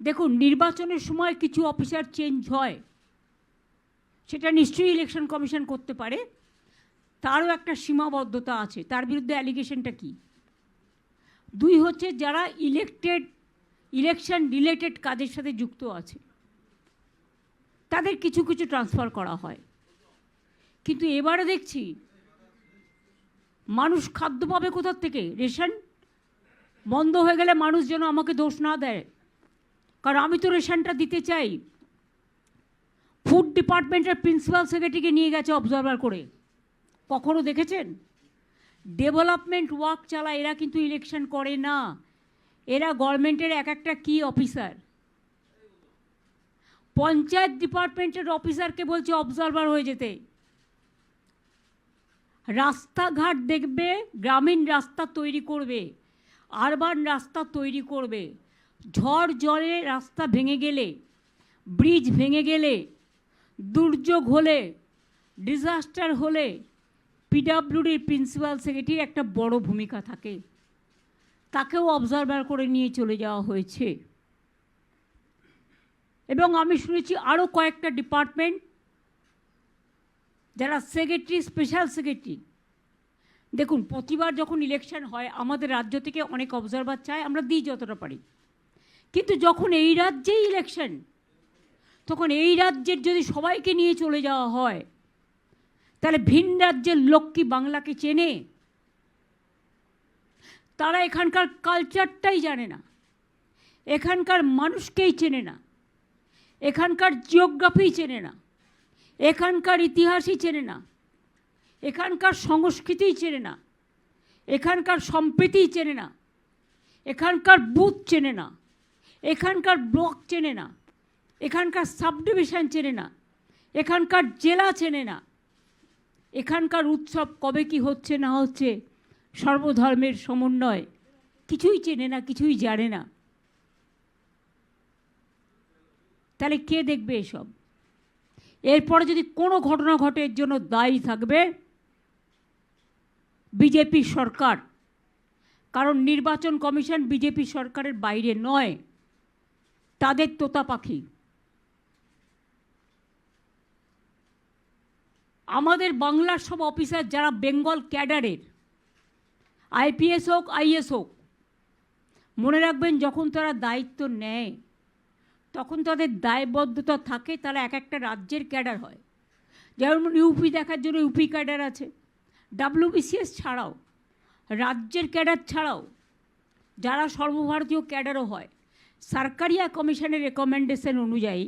দেখুন, নির্বাচনের সময় কিছু অফিসার চেঞ্জ হয়, সেটা নিশ্চয়ই ইলেকশন কমিশন করতে পারে, তারও একটা সীমাবদ্ধতা আছে। তার বিরুদ্ধে অ্যালিগেশনটা কি? দুই হচ্ছে যারা ইলেকশন রিলেটেড কাজের সাথে যুক্ত আছে তাদের কিছু কিছু ট্রান্সফার করা হয়, কিন্তু এবারে দেখছি মানুষ খাদ্য পাবে কোথার থেকে? রেশন বন্ধ হয়ে গেলে মানুষ যেন আমাকে দোষ না দেয়, কারণ আমি তো রেশনটা দিতে চাই। ফুড ডিপার্টমেন্টের প্রিন্সিপাল সেক্রেটারিকে নিয়ে গেছে অবজারভার করে, কখনো দেখেছেন? ডেভেলপমেন্ট ওয়ার্ক চালায়, এরা কিন্তু ইলেকশন করে না, এরা গভর্নমেন্টের এক একটা কি অফিসার। পঞ্চায়েত ডিপার্টমেন্টের অফিসারকে বলছে অবজারভার হয়ে যেতে। রাস্তাঘাট দেখবে, গ্রামীণ রাস্তা তৈরি করবে, আরবান রাস্তা তৈরি করবে। ঝড় জলে রাস্তা ভেঙে গেলে, ব্রিজ ভেঙে গেলে, দুর্যোগ হলে, ডিজাস্টার হলে পিডাব্লিউডির প্রিন্সিপাল সেক্রেটারির একটা বড় ভূমিকা থাকে, তাকেও অবজারভার করে নিয়ে চলে যাওয়া হয়েছে। এবং আমি শুনেছি আরও কয়েকটা ডিপার্টমেন্ট যারা সেক্রেটারি, স্পেশাল সেক্রেটারি। দেখুন, প্রতিবার যখন ইলেকশন হয় আমাদের রাজ্য থেকে অনেক অবজারভার চায়, আমরা দিই যতটা পারি, কিন্তু যখন এই রাজ্যেই ইলেকশন, তখন এই রাজ্যের যদি সবাইকে নিয়ে চলে যাওয়া হয়, তাহলে ভিন রাজ্যের লোক কি বাংলাকে চেনে? তারা এখানকার কালচারটাই জানে না, এখানকার মানুষকেই চেনে না, এখানকার জিওগ্রাফি চেনে না, এখানকার ইতিহাসই চেনে না, এখানকার সংস্কৃতিই চেনে না, এখানকার সম্প্রীতিই চেনে না, এখানকার বুথ চেনে না, এখানকার ব্লক চেনে না, এখানকার সাব ডিভিশন চেনে না, এখানকার জেলা চেনে না, এখানকার উৎসব কবে কি হচ্ছে না হচ্ছে, সর্বধর্মের সমন্বয়, কিছুই চেনে না, কিছুই জানে না। তাহলে কে দেখবে এসব? এরপরে যদি কোনো ঘটনা ঘটে এর জন্য দায়ী থাকবে বিজেপি সরকার, কারণ নির্বাচন কমিশন বিজেপি সরকারের বাইরে নয়, তাদের তোতা পাখি। আমাদের বাংলার সব অফিসার যারা বেঙ্গল ক্যাডারের, আইপিএস হোক আইএস হোক, মনে রাখবেন যখন তারা দায়িত্ব নেয় তখন তাদের দায়বদ্ধতা থাকে, তারা এক একটা রাজ্যের ক্যাডার হয়। যেমন ইউপি দেখার জন্য ইউপি ক্যাডার আছে, ডাব্লিউবিসিএস ছাড়াও, রাজ্যের ক্যাডার ছাড়াও যারা সর্বভারতীয় ক্যাডারও হয়, সরকারিয়া কমিশনের রেকমেন্ডেশন অনুযায়ী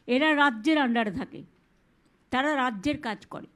এরা রাজ্যের আন্ডারে থাকে, তারা রাজ্যের কাজ করে।